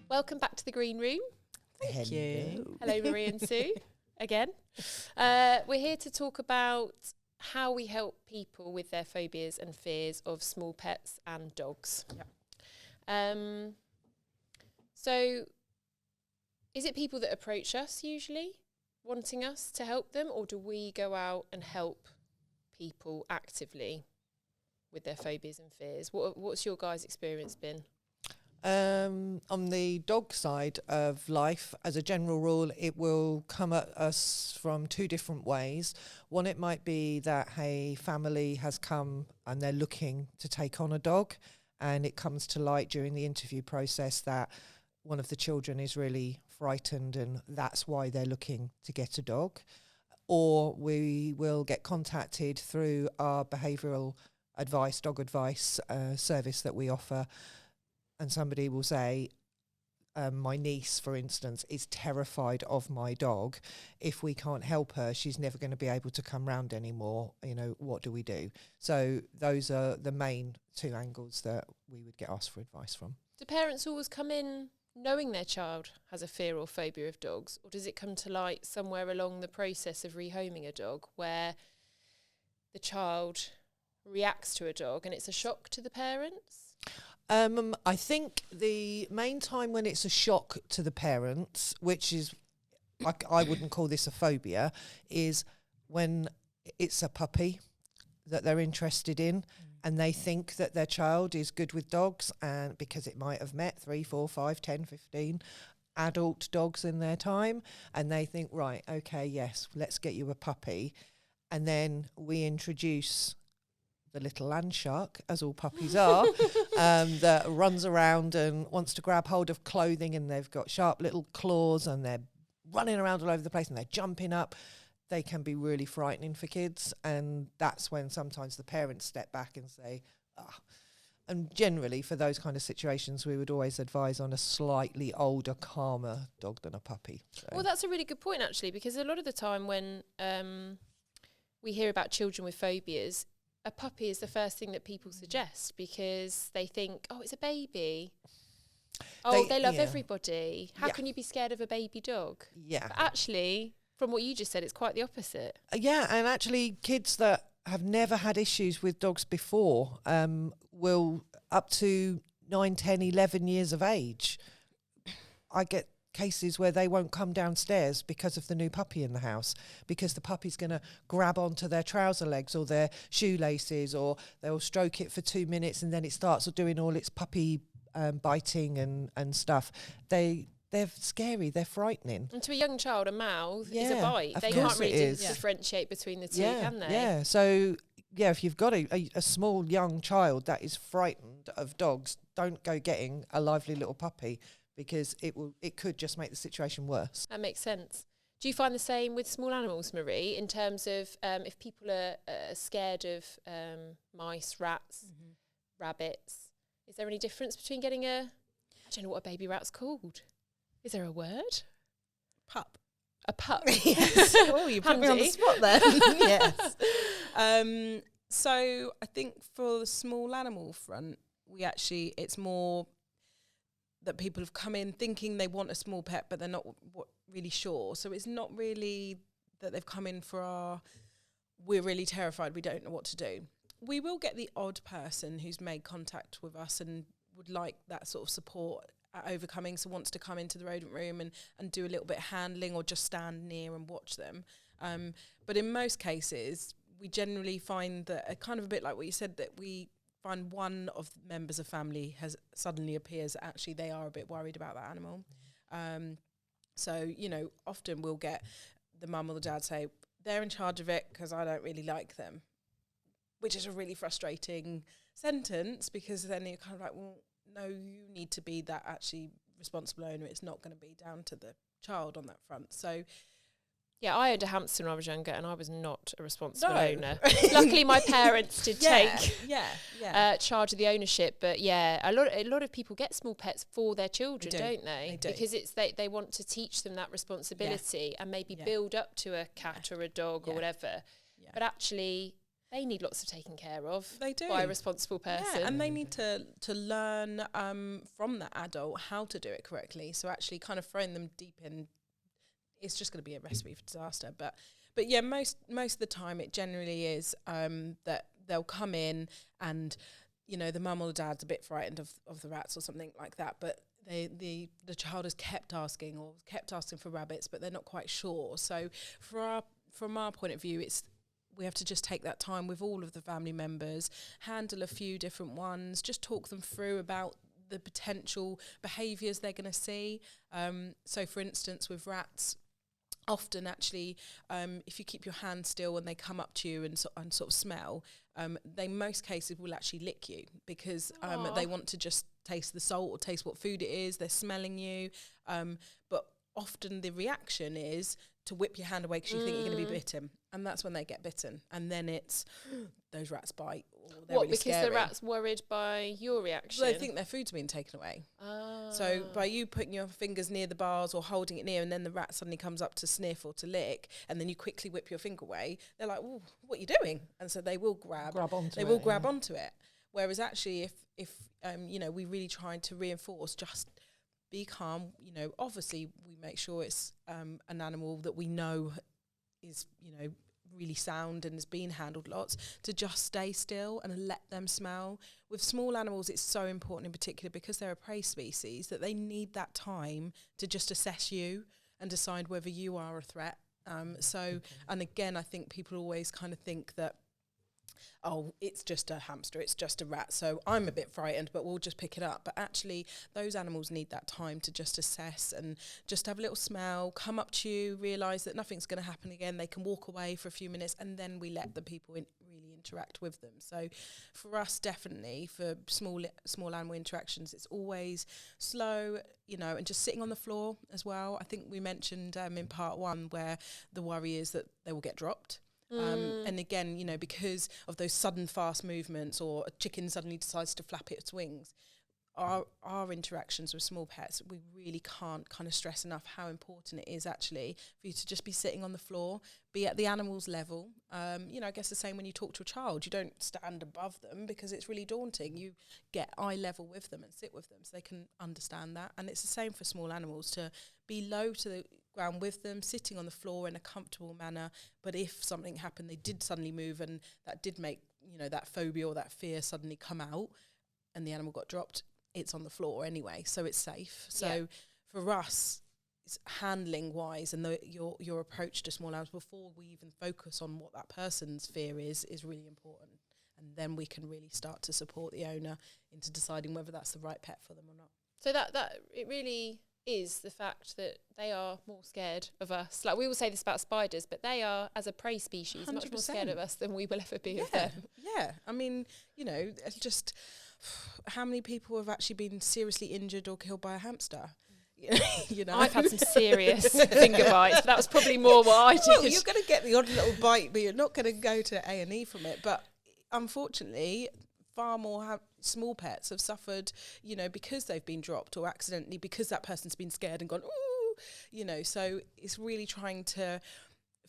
Welcome back to the Green Room. Thank you. Hello, Marie and Sue, again. We're here to talk about how we help people with their phobias and fears of small pets and dogs. Yep. So, is it people that approach us usually, wanting us to help them, or do we go out and help people actively with their phobias and fears? What's your guys' experience been? On the dog side of life, as a general rule, it will come at us from two different ways. One, it might be that a family has come and they're looking to take on a dog, and it comes to light during the interview process that one of the children is really frightened and that's why they're looking to get a dog. Or we will get contacted through our behavioural advice, dog advice service that we offer, and somebody will say, my niece, for instance, is terrified of my dog. If we can't help her, she's never going to be able to come round anymore. You know, what do we do? So those are the main two angles that we would get asked for advice from. Do parents always come in knowing their child has a fear or phobia of dogs, or does it come to light somewhere along the process of rehoming a dog where the child reacts to a dog and it's a shock to the parents? I think the main time when it's a shock to the parents, which is, I wouldn't call this a phobia, is when it's a puppy that they're interested in and they think that their child is good with dogs, and because it might have met 3, 4, 5, 10, 15 adult dogs in their time, and they think, right, okay, yes, let's get you a puppy. And then we introduce the little land shark, as all puppies are, that runs around and wants to grab hold of clothing, and they've got sharp little claws and they're running around all over the place and they're jumping up. They can be really frightening for kids, and that's when sometimes the parents step back and say, And generally for those kind of situations, we would always advise on a slightly older, calmer dog than a puppy. So. Well, that's a really good point, actually, because a lot of the time when we hear about children with phobias, a puppy is the first thing that people suggest because they think, oh, it's a baby. Oh, they love everybody. How can you be scared of a baby dog? Yeah. But actually, from what you just said, it's quite the opposite. Yeah, and actually kids that have never had issues with dogs before will, up to 9, 10, 11 years of age, I get cases where they won't come downstairs because of the new puppy in the house, because the puppy's going to grab onto their trouser legs or their shoelaces, or they'll stroke it for 2 minutes and then it starts doing all its puppy biting and stuff. They're scary, they're frightening. And to a young child, a mouth is a bite. They can't really differentiate between the two, can they? Yeah, so if you've got a small young child that is frightened of dogs, don't go getting a lively little puppy, because it could just make the situation worse. That makes sense. Do you find the same with small animals, Marie, in terms of if people are scared of mice, rats, rabbits, is there any difference between getting I don't know what a baby rat's called. Is there a word? Pup. A pup. Yes. Oh, you put me on the spot there. Yes. So I think for the small animal front, it's more that people have come in thinking they want a small pet, but they're not really sure. So it's not really that they've come in for we're really terrified, we don't know what to do. We will get the odd person who's made contact with us and would like that sort of support at overcoming, so wants to come into the rodent room and do a little bit of handling or just stand near and watch them. But in most cases, we generally find that, kind of a bit like what you said, that we find one of the members of family suddenly appears that actually they are a bit worried about that animal. So, often we'll get the mum or the dad say, they're in charge of it because I don't really like them, which is a really frustrating sentence, because then you're kind of like, well, no, you need to be that actually responsible owner. It's not going to be down to the child on that front. So yeah, I owned a hamster when I was younger and I was not a responsible owner. Luckily, my parents did take charge of the ownership. But a lot of people get small pets for their children, don't they? They do. Because they want to teach them that responsibility and maybe build up to a cat or a dog or whatever. Yeah. But actually, They need lots of taking care of. They do. By a responsible person. Yeah, and they need to learn from that adult how to do it correctly. So actually kind of throwing them deep in, it's just going to be a recipe for disaster. But yeah, most of the time it generally is that they'll come in and, you know, the mum or the dad's a bit frightened of the rats or something like that, but the child has kept asking for rabbits, but they're not quite sure. So from our point of view, we have to just take that time with all of the family members, handle a few different ones, just talk them through about the potential behaviours they're going to see. So, for instance, with rats, often actually, if you keep your hand still and they come up to you and sort of smell, they most cases will actually lick you because they want to just taste the salt or taste what food it is. They're smelling you. But often the reaction is to whip your hand away because you think you're going to be bitten. And that's when they get bitten. And then it's, those rats bite. Or they're really because scary. the rat's worried by your reaction? Well, they think their food's been taken away. So by you putting your fingers near the bars or holding it near, and then the rat suddenly comes up to sniff or to lick, and then you quickly whip your finger away, they're like, "Ooh, what are you doing?" And so they will grab onto it. Whereas actually, if you know, we really try to reinforce, just be calm. You know, obviously we make sure it's an animal that we know is, you know, really sound and has been handled lots, to just stay still and let them smell. With small animals, it's so important in particular because they're a prey species that they need that time to just assess you and decide whether you are a threat. And again, I think people always kind of think that, oh, it's just a hamster, it's just a rat, so I'm a bit frightened, but we'll just pick it up. But actually, those animals need that time to just assess and just have a little smell, come up to you, realise that nothing's going to happen again. They can walk away for a few minutes, and then we let the people really interact with them. So for us, definitely, for small animal interactions, it's always slow, you know, and just sitting on the floor as well. I think we mentioned in part one where the worry is that they will get dropped. And again, you know, because of those sudden fast movements, or a chicken suddenly decides to flap its wings, our interactions with small pets, we really can't kind of stress enough how important it is actually for you to just be sitting on the floor, be at the animal's level. You know, I guess the same when you talk to a child, you don't stand above them because it's really daunting. You get eye level with them and sit with them so they can understand that. And it's the same for small animals, to be low to the ground with them, sitting on the floor in a comfortable manner. But if something happened, they did suddenly move, and that did make, you know, that phobia or that fear suddenly come out, and the animal got dropped, it's on the floor anyway, so it's safe. So for us, it's handling wise, and your approach to small animals before we even focus on what that person's fear is really important. And then we can really start to support the owner into deciding whether that's the right pet for them or not. So that it really is the fact that they are more scared of us. Like, we will say this about spiders, but they are, as a prey species, 100%. Much more scared of us than we will ever be of them. Yeah, I mean, you know, just how many people have actually been seriously injured or killed by a hamster? You know, I've had some serious finger bites, but that was probably more what I did. Well, you're going to get the odd little bite, but you're not going to go to A&E from it. But unfortunately, far more small pets have suffered, you know, because they've been dropped or accidentally, because that person's been scared and gone, ooh, you know. So it's really trying to,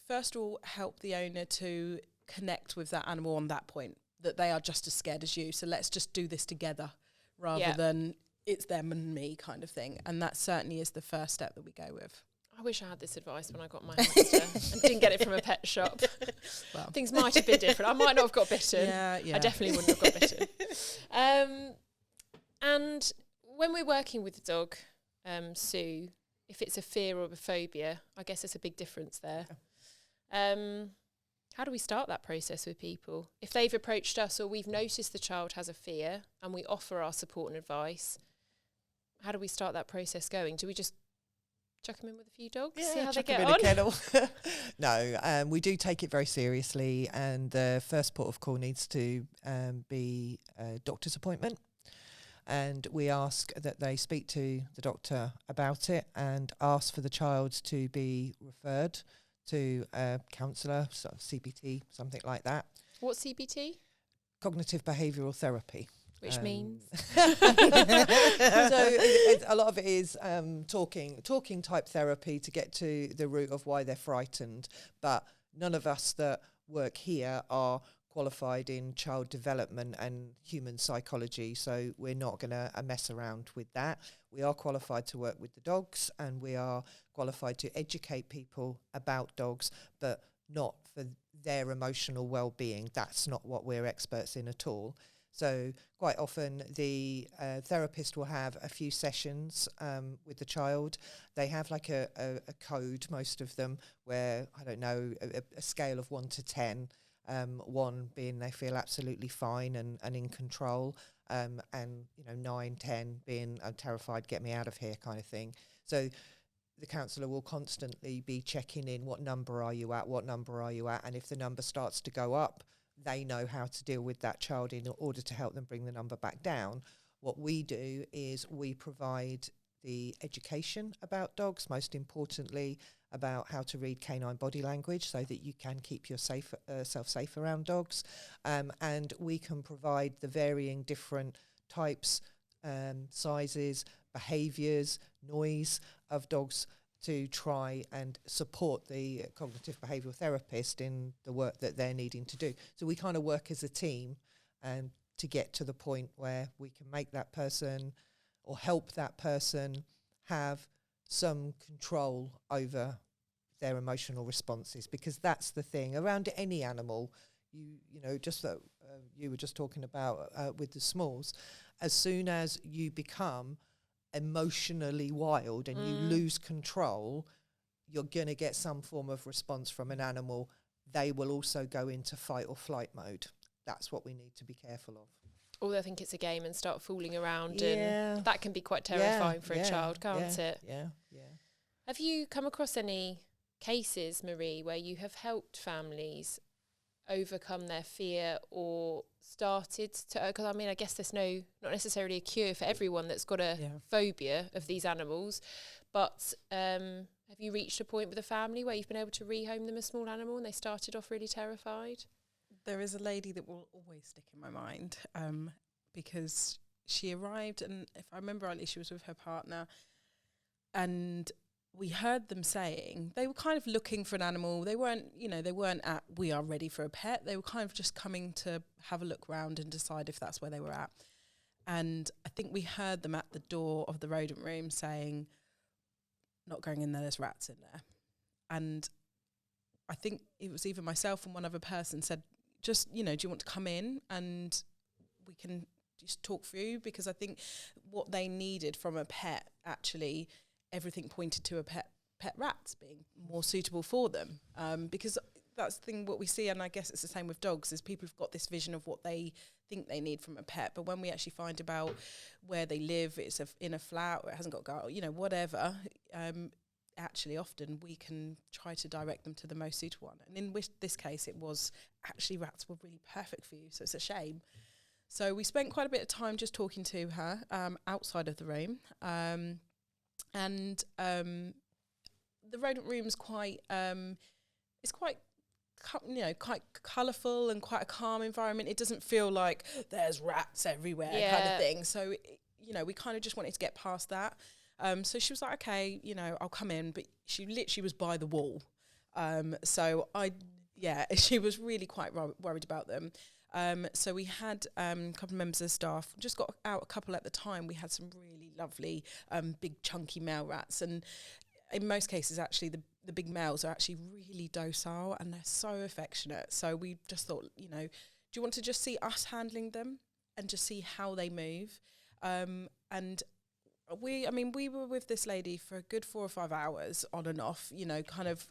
first of all, help the owner to connect with that animal on that point, that they are just as scared as you. So let's just do this together rather than it's them and me kind of thing. And that certainly is the first step that we go with. I wish I had this advice when I got my hamster and didn't get it from a pet shop. Well, things might have been different. I might not have got bitten. Yeah. I definitely wouldn't have got bitten. And when we're working with the dog, Sue, if it's a fear or a phobia, I guess there's a big difference there. How do we start that process with people? If they've approached us or we've noticed the child has a fear and we offer our support and advice, how do we start that process going? Do we just chuck them in with a few dogs, see how they get on? Kennel. No, we do take it very seriously, and the first port of call needs to be a doctor's appointment. And we ask that they speak to the doctor about it and ask for the child to be referred to a counsellor, sort of CBT, something like that. What's CBT? Cognitive behavioural therapy. Which means? So a lot of it is talking type therapy to get to the root of why they're frightened. But none of us that work here are qualified in child development and human psychology, so we're not going to mess around with that. We are qualified to work with the dogs, and we are qualified to educate people about dogs, but not for their emotional well-being. That's not what we're experts in at all. So quite often the therapist will have a few sessions with the child. They have like a code, most of them, where, I don't know, a scale of 1 to 10, 1 being they feel absolutely fine and in control, and 9, 10 being I'm terrified, get me out of here kind of thing. So the counsellor will constantly be checking in, what number are you at, and if the number starts to go up, they know how to deal with that child in order to help them bring the number back down. What we do is we provide the education about dogs, most importantly about how to read canine body language so that you can keep yourself safe around dogs. And we can provide the varying different types, sizes, behaviours, noise of dogs to try and support the cognitive behavioural therapist in the work that they're needing to do. So we kind of work as a team and to get to the point where we can make that person or help that person have some control over their emotional responses, because that's the thing around any animal. You know, just that you were just talking about with the smalls, as soon as you become emotionally wild and you lose control, you're going to get some form of response from an animal. They will also go into fight or flight mode. That's what we need to be careful of. Or they think it's a game and start fooling around, and that can be quite terrifying for a child, can't it? Yeah. Have you come across any cases, Marie, where you have helped families overcome their fear or started to, because I mean, I guess there's not necessarily a cure for everyone that's got a phobia of these animals, but have you reached a point with a family where you've been able to rehome them a small animal and they started off really terrified? There is a lady that will always stick in my mind, because she arrived, and if I remember rightly, she was with her partner, and we heard them saying they were kind of looking for an animal. They weren't at, we are ready for a pet. They were kind of just coming to have a look round and decide if that's where they were at. And I think we heard them at the door of the rodent room saying, not going in there, there's rats in there. And I think it was either myself and one other person said, just, do you want to come in and we can just talk through? Because I think what they needed from a pet, actually, everything pointed to a pet rats being more suitable for them, because that's the thing, what we see, and I guess it's the same with dogs, is people have got this vision of what they think they need from a pet, but when we actually find about where they live, it's in a flat, or it hasn't got a garden, whatever, actually often we can try to direct them to the most suitable one. And in this case, it was actually rats were really perfect for you, so it's a shame. So we spent quite a bit of time just talking to her outside of the room, and the rodent room's quite quite colourful and quite a calm environment. It doesn't feel like there's rats everywhere kind of thing. So we kind of just wanted to get past that. So she was like, okay, I'll come in, but she literally was by the wall. So she was really quite worried about them. So we had a couple of members of staff, just got out a couple at the time. We had some really lovely big chunky male rats, and in most cases actually the big males are actually really docile and they're so affectionate. So we just thought, do you want to just see us handling them and just see how they move? And we were with this lady for a good 4 or 5 hours on and off, kind of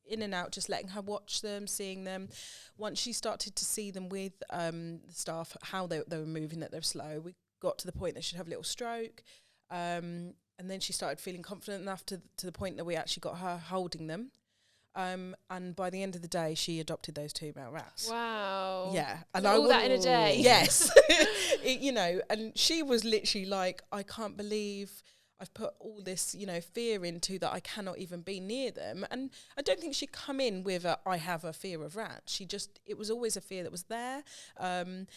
in and out, just letting her watch them, seeing them. Once she started to see them with the staff, how they were moving, that they're slow, we got to the point that she'd have a little stroke. And then she started feeling confident enough to the point that we actually got her holding them. And by the end of the day, she adopted those 2 male rats. Wow. Yeah. And all that in a day. Yes. And she was literally like, I can't believe I've put all this, fear into that I cannot even be near them. And I don't think she'd come in with I have a fear of rats. It was always a fear that was there. And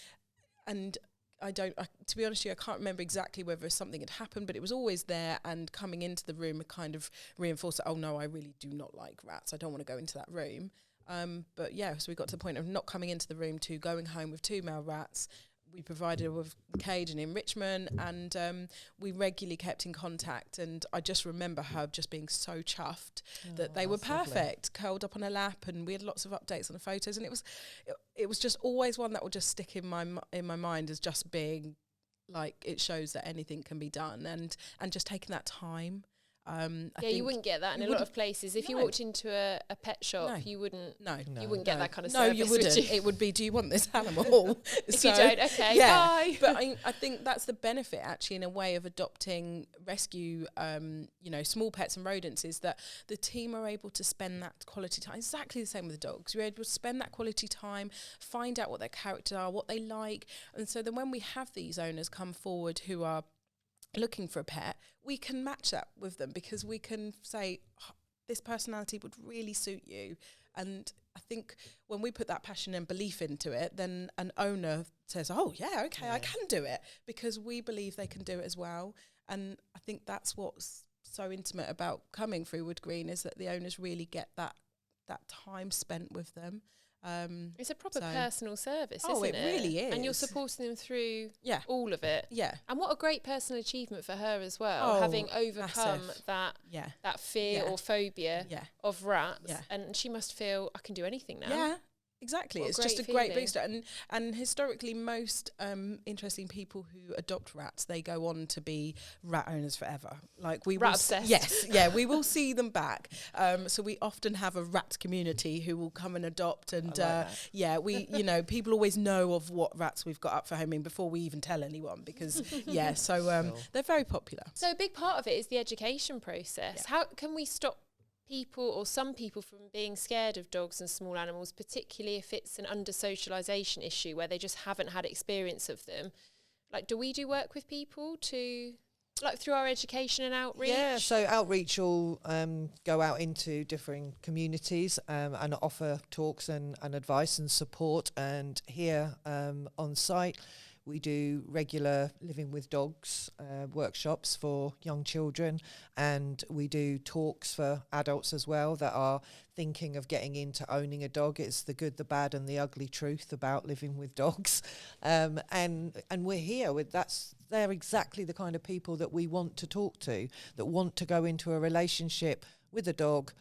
to be honest with you, I can't remember exactly whether something had happened, but it was always there, and coming into the room kind of reinforced that, oh no, I really do not like rats. I don't want to go into that room. But yeah, so we got to the point of not coming into the room to going home with 2 male rats. We provided her with cage and enrichment, and we regularly kept in contact. And I just remember her just being so chuffed that they were perfect, curled up on her lap, and we had lots of updates on the photos. And it was just always one that will just stick in my mind as just being like, it shows that anything can be done, and just taking that time. You wouldn't get that in a lot of places. If you walked into a pet shop, you wouldn't. You wouldn't get that kind of service. No, you wouldn't. It would be, do you want this animal? If you don't, okay, bye. But I think that's the benefit, actually, in a way, of adopting rescue, small pets and rodents, is that the team are able to spend that quality time. Exactly the same with the dogs. You're able to spend that quality time, find out what their characters are, what they like, and so then when we have these owners come forward who are looking for a pet, we can match that with them, because we can say, this personality would really suit you. And I think when we put that passion and belief into it, then an owner says, oh yeah, okay, I can do it, because we believe they can do it as well. And I think that's what's so intimate about coming through Wood Green, is that the owners really get that time spent with them. It's a proper personal service, isn't it? Oh, it really is. And you're supporting them through all of it. Yeah. And what a great personal achievement for her as well, having overcome that fear or phobia of rats. Yeah. And she must feel, I can do anything now. Yeah. Exactly. It's just a great booster. And historically, most interesting people who adopt rats, they go on to be rat owners forever. Like we rat obsessed. Yes, yeah, we will see them back. So we often have a rat community who will come and adopt, and we people always know of what rats we've got up for homing before we even tell anyone, because they're very popular. So a big part of it is the education process. Yeah. How can we stop people, or some people, from being scared of dogs and small animals, particularly if it's an under-socialisation issue where they just haven't had experience of them? Like, do we do work with people to, like, through our education and outreach? Yeah, so outreach will go out into different communities and offer talks and advice and support. And here on site, we do regular living with dogs workshops for young children, and we do talks for adults as well that are thinking of getting into owning a dog. It's the good, the bad and the ugly truth about living with dogs. And we're here with they're exactly the kind of people that we want to talk to, that want to go into a relationship with a dog,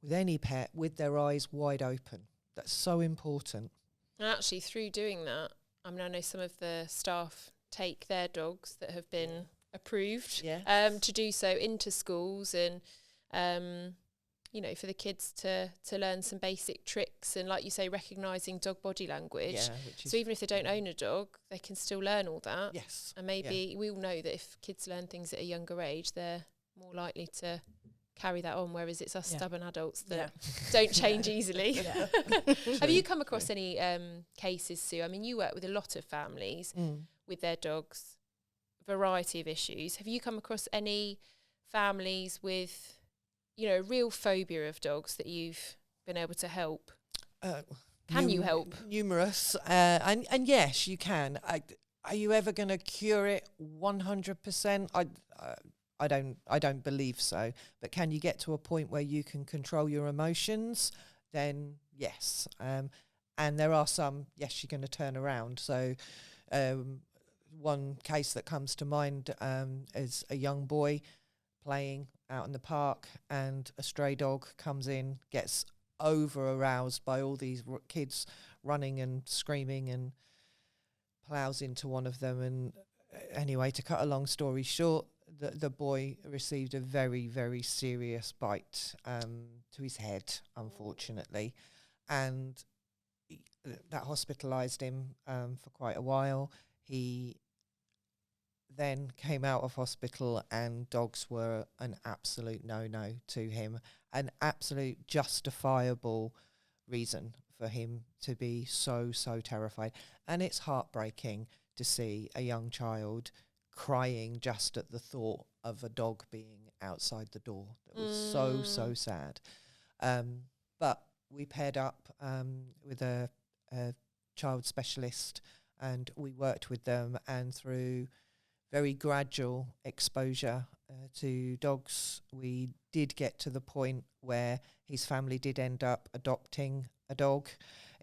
with any pet, with their eyes wide open. That's so important. And actually, through doing that, I mean, I know some of the staff take their dogs that have been approved to do so into schools, and for the kids to learn some basic tricks, and, like you say, recognising dog body language. So even if they don't own a dog, they can still learn all that. Yes. And maybe we all know that if kids learn things at a younger age, they're more likely to carry that on, whereas it's us stubborn adults that don't change easily. Have you come across any cases, Sue? I mean, you work with a lot of families with their dogs, variety of issues. Have you come across any families with, real phobia of dogs that you've been able to help? Can you help? Numerous, and yes, you can. Are you ever going to cure it 100%? I don't believe so. But can you get to a point where you can control your emotions? Then yes. And there are some, yes, you're going to turn around. So one case that comes to mind is a young boy playing out in the park, and a stray dog comes in, gets over aroused by all these kids running and screaming, and plows into one of them. And anyway, to cut a long story short, the boy received a very, very serious bite to his head, unfortunately, and that hospitalised him for quite a while. He then came out of hospital, and dogs were an absolute no-no to him, an absolute justifiable reason for him to be so terrified. And it's heartbreaking to see a young child crying just at the thought of a dog being outside the door. That was so sad. But we paired up with a child specialist, and we worked with them, and through very gradual exposure to dogs, we did get to the point where his family did end up adopting a dog.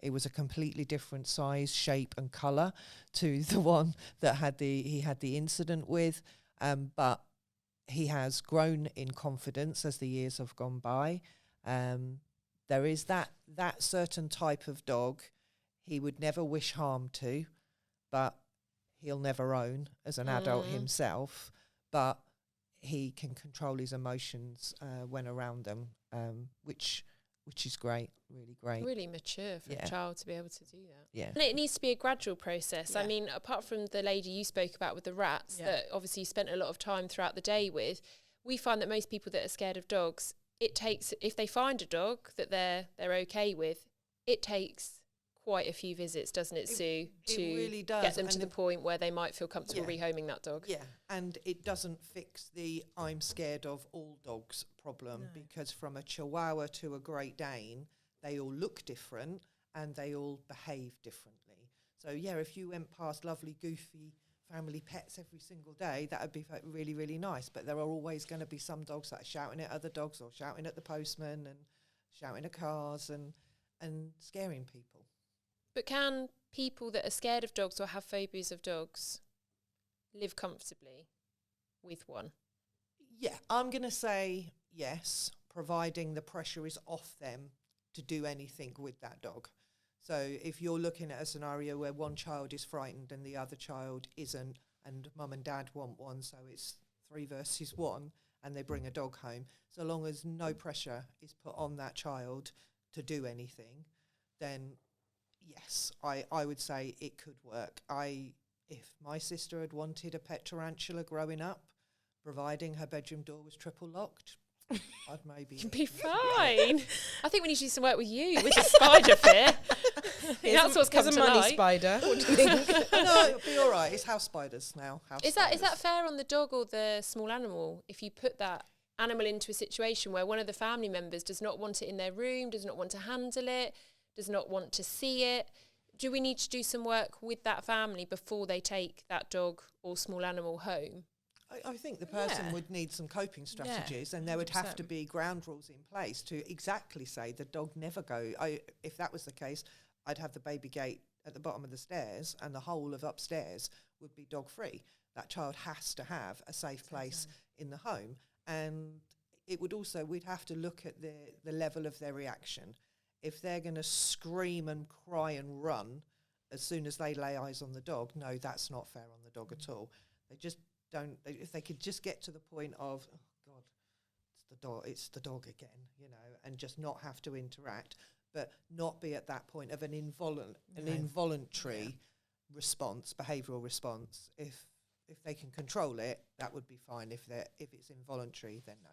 It was a completely different size, shape and colour to the one that he had the incident with. But he has grown in confidence as the years have gone by. There is that certain type of dog he would never wish harm to, but he'll never own as an adult himself. But he can control his emotions when around them, which is great, really great. Really mature for a child to be able to do that. Yeah. And it needs to be a gradual process. Yeah. I mean, apart from the lady you spoke about with the rats that obviously you spent a lot of time throughout the day with, we find that most people that are scared of dogs, it takes, if they find a dog that they're okay with, it takes quite a few visits, doesn't it, Sue, to really does. get them to the point where they might feel comfortable rehoming that dog. Yeah, and it doesn't fix the I'm scared of all dogs problem, because from a Chihuahua to a Great Dane, they all look different and they all behave differently. So, yeah, if you went past lovely, goofy family pets every single day, that would be really, really nice. But there are always going to be some dogs that are shouting at other dogs or shouting at the postman and shouting at cars and scaring people. But can people that are scared of dogs or have phobias of dogs live comfortably with one? Yeah, I'm going to say yes, providing the pressure is off them to do anything with that dog. So if you're looking at a scenario where one child is frightened and the other child isn't, and mum and dad want one, so it's 3 versus 1, and they bring a dog home, so long as no pressure is put on that child to do anything, then yes, I would say it could work. If my sister had wanted a pet tarantula growing up, providing her bedroom door was triple locked, I'd maybe be fine. I think we need to do some work with you with the spider fear. That's what's come to money light. spider. What do you think? No, it'll be all right. It's house spiders now. Is that fair on the dog or the small animal? If you put that animal into a situation where one of the family members does not want it in their room, does not want to handle it, does not want to see it, do we need to do some work with that family before they take that dog or small animal home? I think the person would need some coping strategies, and there would have to be ground rules in place to exactly say the dog never go. If that was the case, I'd have the baby gate at the bottom of the stairs, and the whole of upstairs would be dog free. That child has to have a safe place in the home, and it would also, we'd have to look at the level of their reaction. If they're going to scream and cry and run as soon as they lay eyes on the dog, no, that's not fair on the dog at all. They just don't. If they could just get to the point of, oh God, it's the dog again, and just not have to interact, but not be at that point of an involuntary response, behavioural response. If they can control it, that would be fine. If it's involuntary, then no.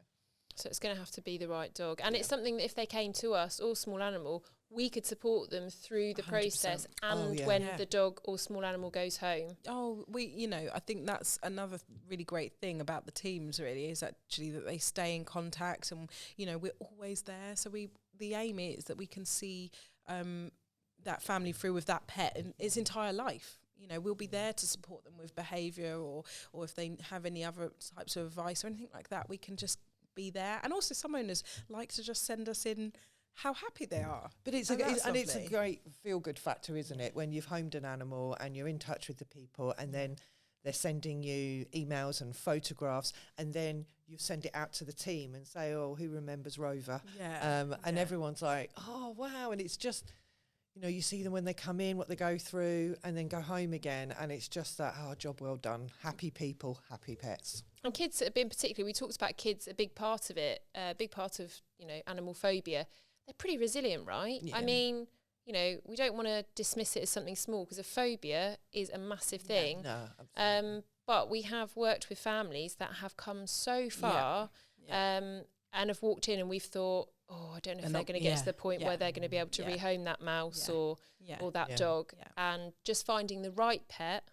So it's going to have to be the right dog. And it's something that if they came to us, or small animal, we could support them through the 100%. Process and when the dog or small animal goes home. Oh, I think that's another really great thing about the teams, really, is actually that they stay in contact and, we're always there. So the aim is that we can see that family through with that pet in its entire life. We'll be there to support them with behaviour or if they have any other types of advice or anything like that, we can just be there. And also some owners like to just send us in how happy they are. But it's a great feel-good factor, isn't it, when you've homed an animal and you're in touch with the people, and then they're sending you emails and photographs, and then you send it out to the team and say, oh, who remembers Rover? And everyone's like, oh, wow. And it's just, you see them when they come in, what they go through, and then go home again. And it's just that, job well done. Happy people, happy pets. And kids have been particularly, we talked about kids, a big part of it, a big part of, animal phobia. They're pretty resilient, right? Yeah. I mean, we don't want to dismiss it as something small, because a phobia is a massive thing. No, absolutely. But we have worked with families that have come so far and have walked in and we've thought, oh, I don't know if they're going to get to the point where they're going to be able to rehome that mouse or that dog. Yeah. And just finding the right pet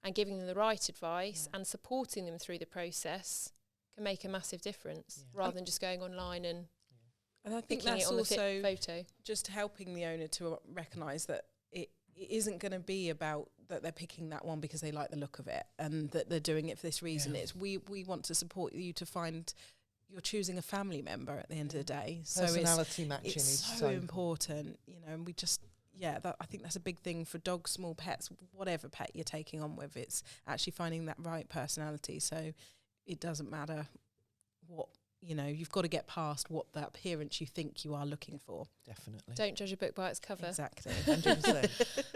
and giving them the right advice and supporting them through the process can make a massive difference rather than just going online and I think that's also photo. Just helping the owner to recognise that it isn't going to be about that they're picking that one because they like the look of it and that they're doing it for this reason. It's we want to support you to find you're choosing a family member at the end of the day. So Personality matching it's is so important, you know, and we just, I think that's a big thing for dogs, small pets, whatever pet you're taking on with. It's actually finding that right personality. So it doesn't matter what, you know, you've got to get past what the appearance you think you are looking for. Definitely. Don't judge a book by its cover. Exactly. 100%.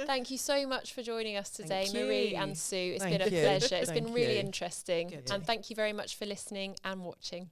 Thank you so much for joining us today, Thank Marie you. and Sue. It's Thank been a you. pleasure. It's been Thank really you. interesting. Good. And thank you very much for listening and watching.